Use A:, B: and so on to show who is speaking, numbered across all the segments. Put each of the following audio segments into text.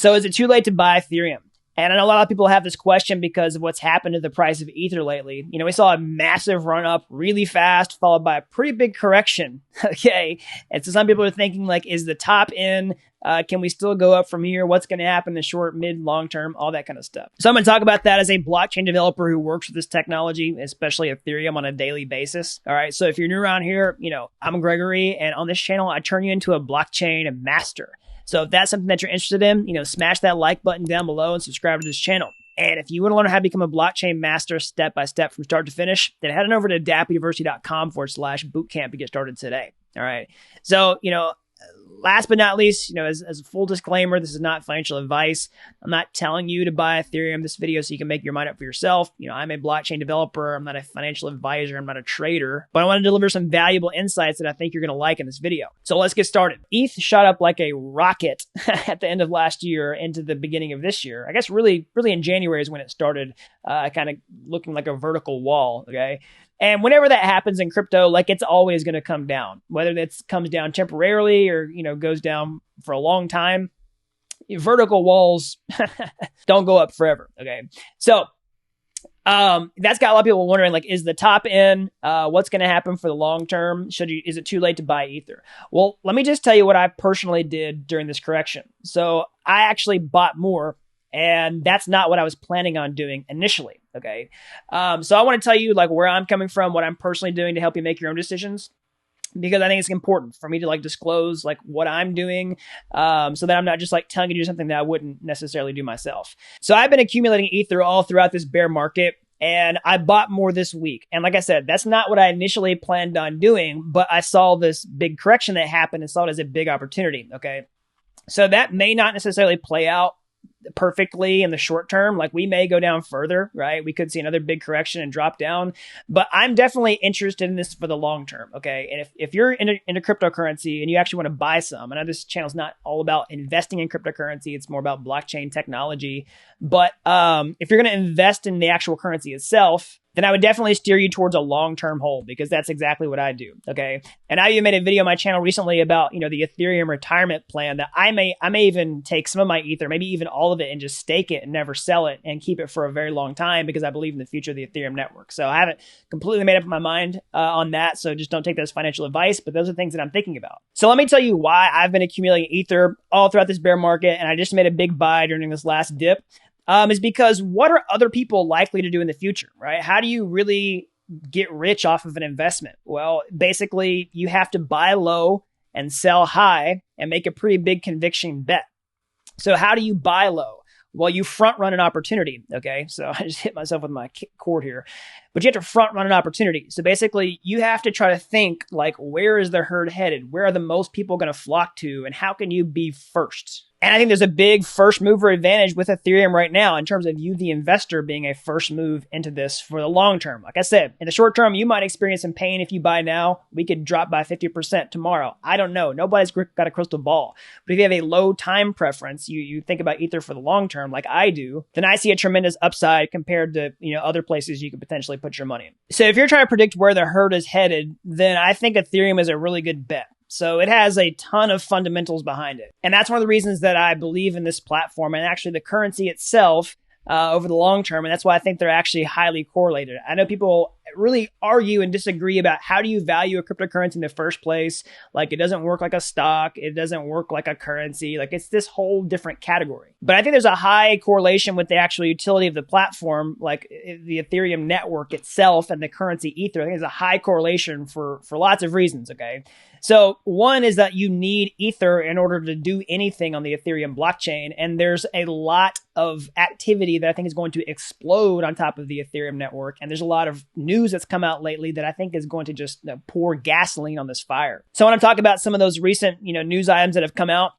A: So is it too late to buy Ethereum? And I know a lot of people have this question because of what's happened to the price of Ether lately. We saw a massive run up really fast, followed by a pretty big correction. Okay. And so some people are thinking like, is the top in? Can we still go up from here? What's going to happen in the short, mid, long term? All that kind of stuff. So I'm going to talk about that as a blockchain developer who works with this technology, especially Ethereum, on a daily basis. All right. So if you're new around here, I'm Gregory, and on this channel, I turn you into a blockchain master. So if that's something that you're interested in, smash that like button down below and subscribe to this channel. And if you want to learn how to become a blockchain master step by step from start to finish, then head on over to dappuniversity.com/bootcamp to get started today. All right. So, last but not least, as a full disclaimer, this is not financial advice. I'm not telling you to buy Ethereum this video so you can make your mind up for yourself. I'm a blockchain developer. I'm not a financial advisor. I'm not a trader, but I want to deliver some valuable insights that I think you're going to like in this video. So let's get started. ETH shot up like a rocket at the end of last year into the beginning of this year. I guess really in January is when it started kind of looking like a vertical wall. Okay. And whenever that happens in crypto, like it's always going to come down, whether it comes down temporarily or, goes down for a long time. Vertical walls don't go up forever. Okay. So, that's got a lot of people wondering, like, is the top in, what's going to happen for the long term? Is it too late to buy Ether? Well, let me just tell you what I personally did during this correction. So I actually bought more. And that's not what I was planning on doing initially. Okay. So I want to tell you like where I'm coming from, what I'm personally doing to help you make your own decisions, because I think it's important for me to like disclose like what I'm doing, so that I'm not just like telling you to do something that I wouldn't necessarily do myself. So I've been accumulating Ether all throughout this bear market, and I bought more this week. And like I said, that's not what I initially planned on doing, but I saw this big correction that happened and saw it as a big opportunity. Okay. So that may not necessarily play out perfectly in the short term. Like we may go down further, right? We could see another big correction and drop down, but I'm definitely interested in this for the long term. Okay. And if you're into cryptocurrency and you actually want to buy some, I know this channel is not all about investing in cryptocurrency. It's more about blockchain technology. But if you're going to invest in the actual currency itself, then I would definitely steer you towards a long-term hold, because that's exactly what I do. Okay. And I even made a video on my channel recently about, the Ethereum retirement plan that I may even take some of my Ether, maybe even all of it, and just stake it and never sell it and keep it for a very long time, because I believe in the future of the Ethereum network. So I haven't completely made up my mind on that. So just don't take that as financial advice, but those are things that I'm thinking about. So let me tell you why I've been accumulating Ether all throughout this bear market. And I just made a big buy during this last dip. Is because what are other people likely to do in the future, right? How do you really get rich off of an investment? Well, basically, you have to buy low and sell high and make a pretty big conviction bet. So how do you buy low? Well, you front run an opportunity. Okay. So I just hit myself with my cord here, but you have to front run an opportunity. So basically you have to try to think like, where is the herd headed? Where are the most people going to flock to? And how can you be first? And I think there's a big first mover advantage with Ethereum right now in terms of you, the investor, being a first move into this for the long term. Like I said, in the short term, you might experience some pain if you buy now. We could drop by 50% tomorrow. I don't know. Nobody's got a crystal ball. But if you have a low time preference, you think about Ether for the long term, like I do, then I see a tremendous upside compared to, other places you could potentially put your money in. So if you're trying to predict where the herd is headed, then I think Ethereum is a really good bet. So it has a ton of fundamentals behind it. And that's one of the reasons that I believe in this platform and actually the currency itself over the long term. And that's why I think they're actually highly correlated. I know people really argue and disagree about how do you value a cryptocurrency in the first place. Like it doesn't work like a stock. It doesn't work like a currency. Like it's this whole different category. But I think there's a high correlation with the actual utility of the platform, like the Ethereum network itself and the currency Ether. I think there's a high correlation for lots of reasons. Okay. So one is that you need Ether in order to do anything on the Ethereum blockchain. And there's a lot of activity that I think is going to explode on top of the Ethereum network. And there's a lot of news that's come out lately that I think is going to just pour gasoline on this fire. So I want to talk about some of those recent, news items that have come out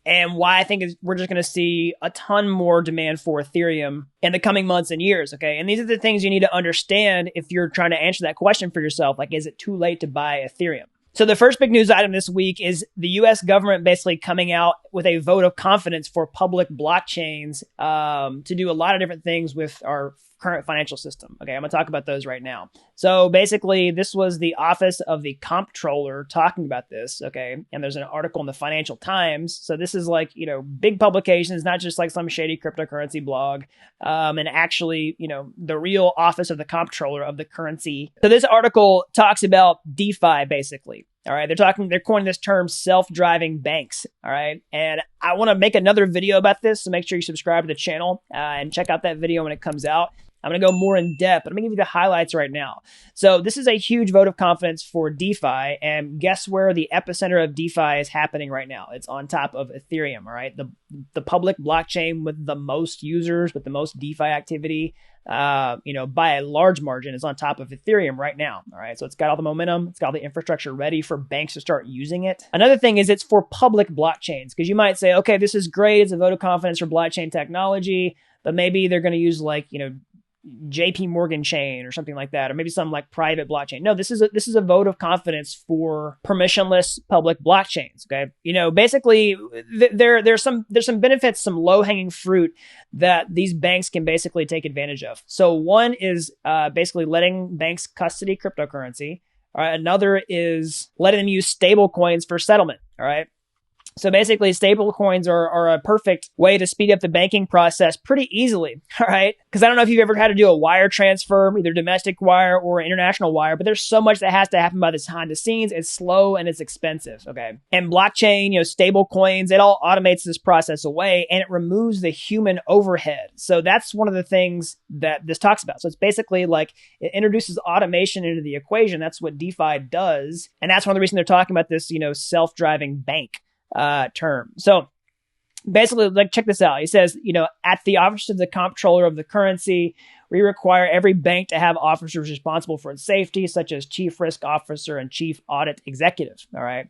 A: and why I think we're just going to see a ton more demand for Ethereum in the coming months and years. Okay. And these are the things you need to understand if you're trying to answer that question for yourself. Like, is it too late to buy Ethereum? So the first big news item this week is the US government basically coming out with a vote of confidence for public blockchains to do a lot of different things with our current financial system. Okay, I'm going to talk about those right now. So basically, this was the office of the comptroller talking about this, okay? And there's an article in the Financial Times. So this is like, big publications, not just like some shady cryptocurrency blog, and actually, the real office of the comptroller of the currency. So this article talks about DeFi, basically. All right, they're coining this term self-driving banks. All right, and I want to make another video about this, so make sure you subscribe to the channel and check out that video when it comes out. I'm going to go more in depth, but I'm going to give you the highlights right now. So this is a huge vote of confidence for DeFi, and guess where the epicenter of DeFi is happening right now? It's on top of Ethereum, all right? The public blockchain with the most users, with the most DeFi activity, by a large margin is on top of Ethereum right now, all right? So it's got all the momentum, it's got all the infrastructure ready for banks to start using it. Another thing is it's for public blockchains, because you might say, okay, this is great, it's a vote of confidence for blockchain technology, but maybe they're going to use JP Morgan chain or something like that, or maybe some like private blockchain. No, this is a vote of confidence for permissionless public blockchains. Okay, basically there's some benefits, some low hanging fruit that these banks can basically take advantage of. So one is basically letting banks custody cryptocurrency. All right, another is letting them use stable coins for settlement. All right. So basically, stable coins are a perfect way to speed up the banking process pretty easily, all right? Because I don't know if you've ever had to do a wire transfer, either domestic wire or international wire, but there's so much that has to happen behind the scenes. It's slow and it's expensive, okay? And blockchain, stable coins, it all automates this process away and it removes the human overhead. So that's one of the things that this talks about. So it's basically like it introduces automation into the equation. That's what DeFi does. And that's one of the reasons they're talking about this, self-driving bank term. So basically, check this out. He says, at the office of the comptroller of the currency, we require every bank to have officers responsible for its safety, such as chief risk officer and chief audit executive. All right.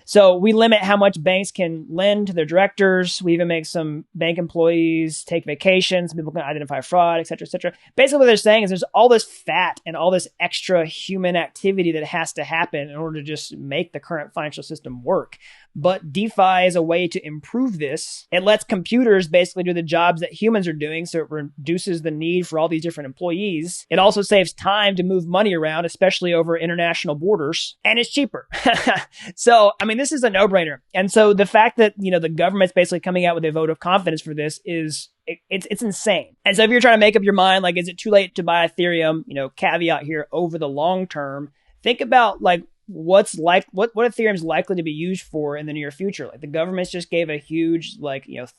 A: So we limit how much banks can lend to their directors. We even make some bank employees take vacations. People can identify fraud, et cetera, et cetera. Basically, what they're saying is there's all this fat and all this extra human activity that has to happen in order to just make the current financial system work. But DeFi is a way to improve this. It lets computers basically do the jobs that humans are doing, so it reduces the need for all these different employees. It also saves time to move money around, especially over international borders, and it's cheaper. So, this is a no-brainer. And so the fact that, the government's basically coming out with a vote of confidence for this is it's insane. And so if you're trying to make up your mind, is it too late to buy Ethereum? Caveat here, over the long term, think about what Ethereum's likely to be used for in the near future. The government's just gave a huge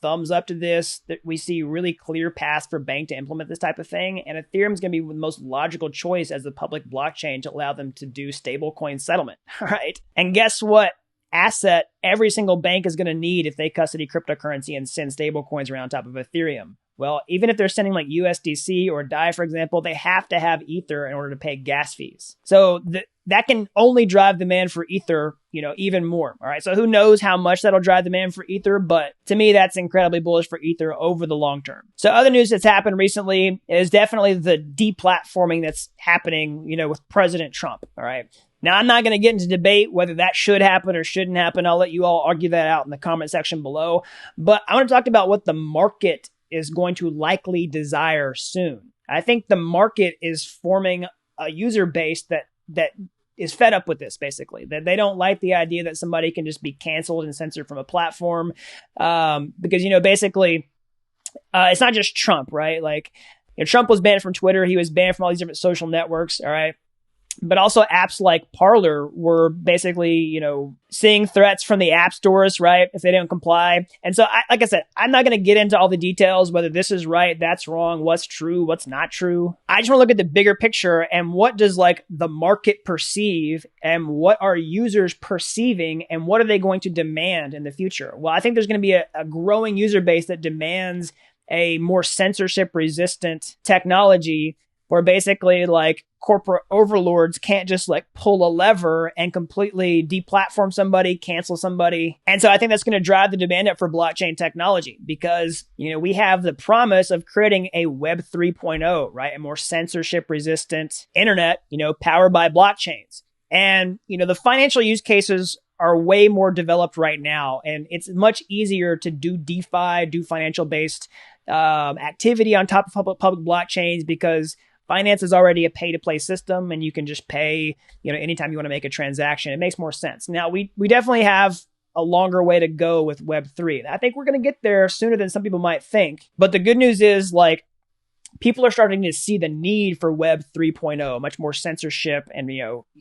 A: thumbs up to this. That we see really clear paths for bank to implement this type of thing, and Ethereum's going to be the most logical choice as the public blockchain to allow them to do stablecoin settlement. All right, and guess what asset every single bank is going to need if they custody cryptocurrency and send stablecoins around top of Ethereum? Well, even if they're sending USDC or DAI, for example, they have to have Ether in order to pay gas fees. So that can only drive demand for Ether, even more. All right. So who knows how much that'll drive demand for Ether, but to me, that's incredibly bullish for Ether over the long term. So other news that's happened recently is definitely the deplatforming that's happening, with President Trump. All right. Now, I'm not going to get into debate whether that should happen or shouldn't happen. I'll let you all argue that out in the comment section below. But I want to talk about what the market is going to likely desire soon. I think the market is forming a user base that is fed up with this, basically. That they don't like the idea that somebody can just be canceled and censored from a platform. Because, basically, it's not just Trump, right? Trump was banned from Twitter. He was banned from all these different social networks, all right? But also apps like Parler were basically, seeing threats from the app stores, right, if they didn't comply. And so, like I said, I'm not going to get into all the details, whether this is right, that's wrong, what's true, what's not true. I just want to look at the bigger picture and what does the market perceive and what are users perceiving and what are they going to demand in the future? Well, I think there's going to be a growing user base that demands a more censorship resistant technology where basically corporate overlords can't just pull a lever and completely deplatform somebody, cancel somebody. And so I think that's going to drive the demand up for blockchain technology because, we have the promise of creating a Web 3.0, right? A more censorship resistant internet, powered by blockchains. And, the financial use cases are way more developed right now. And it's much easier to do DeFi, do financial based activity on top of public blockchains, because finance is already a pay to play system and you can just pay, anytime you want to make a transaction. It makes more sense. Now, we definitely have a longer way to go with Web3. I think we're going to get there sooner than some people might think. But the good news is, like, people are starting to see the need for Web 3.0, much more censorship and,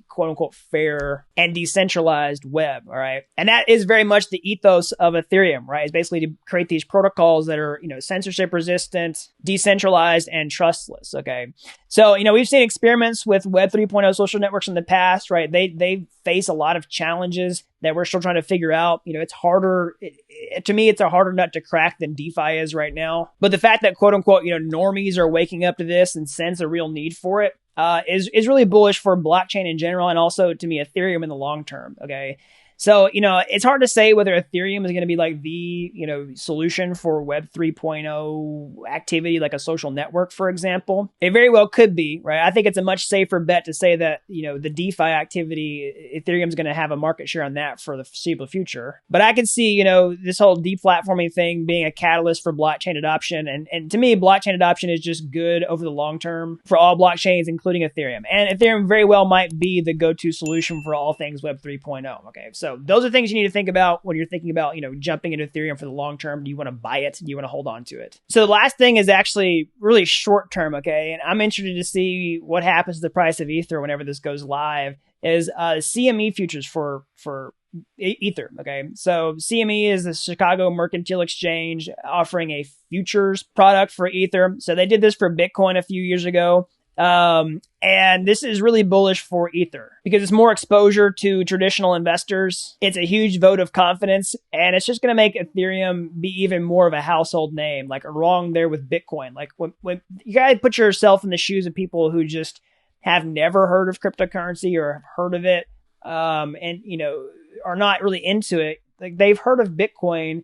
A: quote unquote, fair and decentralized web. All right. And that is very much the ethos of Ethereum, right? It's basically to create these protocols that are, censorship resistant, decentralized, and trustless. Okay. So, we've seen experiments with Web 3.0 social networks in the past, right? They face a lot of challenges that we're still trying to figure out. It's harder. To me, it's a harder nut to crack than DeFi is right now. But the fact that, quote unquote, normies are waking up to this and sense a real need for it is really bullish for blockchain in general, and also, to me, Ethereum in the long term. Okay. So, it's hard to say whether Ethereum is going to be like the, solution for Web 3.0 activity, like a social network, for example. It very well could be, right? I think it's a much safer bet to say that, the DeFi activity, Ethereum is going to have a market share on that for the foreseeable future. But I can see, this whole deplatforming thing being a catalyst for blockchain adoption. And to me, blockchain adoption is just good over the long term for all blockchains, including Ethereum. And Ethereum very well might be the go-to solution for all things Web 3.0. Okay. So those are things you need to think about when you're thinking about, jumping into Ethereum for the long term. Do you want to buy it? Do you want to hold on to it? So the last thing is actually really short term. Okay. And I'm interested to see what happens to the price of Ether whenever this goes live, is CME Futures for Ether. Okay. So CME is the Chicago Mercantile Exchange, offering a futures product for Ether. So they did this for Bitcoin a few years ago. And this is really bullish for Ether because it's more exposure to traditional investors. It's a huge vote of confidence, and it's just going to make Ethereum be even more of a household name, like along there with Bitcoin. Like when you got to put yourself in the shoes of people who just have never heard of cryptocurrency or have heard of it, and, are not really into it. Like, they've heard of Bitcoin,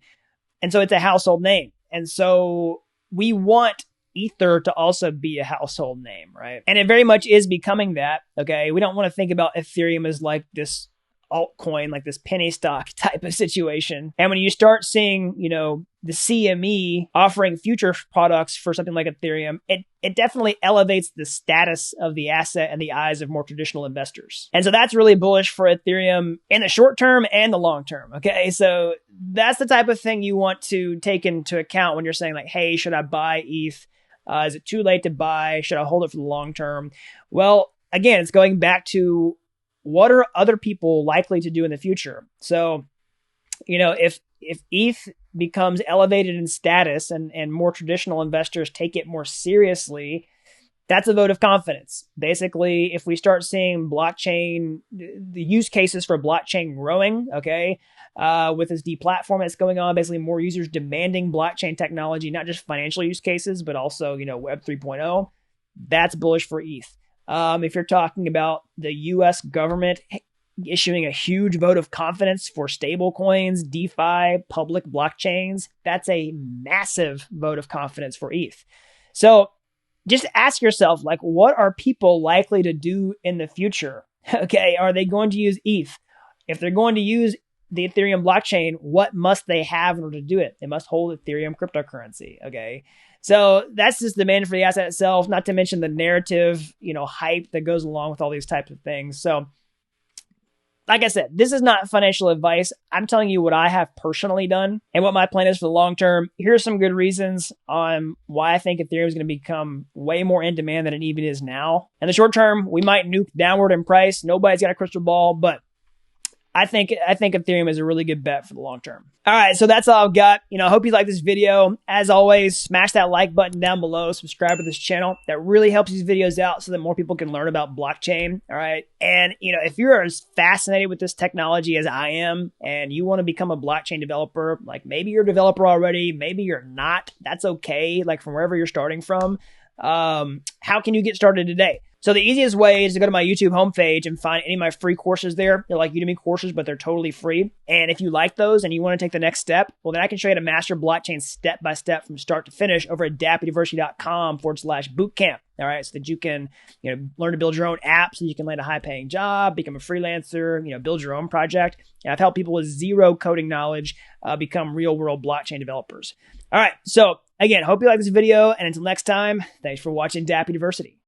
A: and so it's a household name. And so we want Ether to also be a household name, right? And it very much is becoming that, okay? We don't want to think about Ethereum as like this altcoin, like this penny stock type of situation. And when you start seeing, the CME offering future products for something like Ethereum, it definitely elevates the status of the asset in the eyes of more traditional investors. And so that's really bullish for Ethereum in the short term and the long term, okay? So that's the type of thing you want to take into account when you're saying, like, hey, should I buy ETH? Is it too late to buy? Should I hold it for the long term? Well, again, it's going back to what are other people likely to do in the future? So, if ETH becomes elevated in status and more traditional investors take it more seriously, that's a vote of confidence. Basically, if we start seeing blockchain, the use cases for blockchain growing, okay, with this deplatforming that's going on, basically more users demanding blockchain technology, not just financial use cases, but also, Web 3.0, that's bullish for ETH. If you're talking about the US government issuing a huge vote of confidence for stable coins, DeFi, public blockchains, that's a massive vote of confidence for ETH. So just ask yourself, like, what are people likely to do in the future? Okay, are they going to use ETH? If they're going to use the Ethereum blockchain, what must they have in order to do it? They must hold Ethereum cryptocurrency, okay? So that's just demand for the asset itself, not to mention the narrative, hype that goes along with all these types of things. So like I said, this is not financial advice. I'm telling you what I have personally done and what my plan is for the long term. Here's some good reasons on why I think Ethereum is going to become way more in demand than it even is now. In the short term, we might nuke downward in price. Nobody's got a crystal ball, but I think Ethereum is a really good bet for the long term. All right, so that's all I've got. I hope you like this video. As always, smash that like button down below. Subscribe to this channel. That really helps these videos out so that more people can learn about blockchain. All right, and if you're as fascinated with this technology as I am, and you want to become a blockchain developer, like maybe you're a developer already, maybe you're not. That's okay. Like from wherever you're starting from. How can you get started today? So the easiest way is to go to my YouTube homepage and find any of my free courses there. They're like Udemy courses, but they're totally free. And if you like those and you want to take the next step, well, then I can show you how to master blockchain step by step from start to finish over at dappuniversity.com/bootcamp. All right, so that you can, learn to build your own app so you can land a high-paying job, become a freelancer, build your own project. And I've helped people with zero coding knowledge become real-world blockchain developers. All right, so again, hope you like this video, and until next time, thanks for watching Dapp University.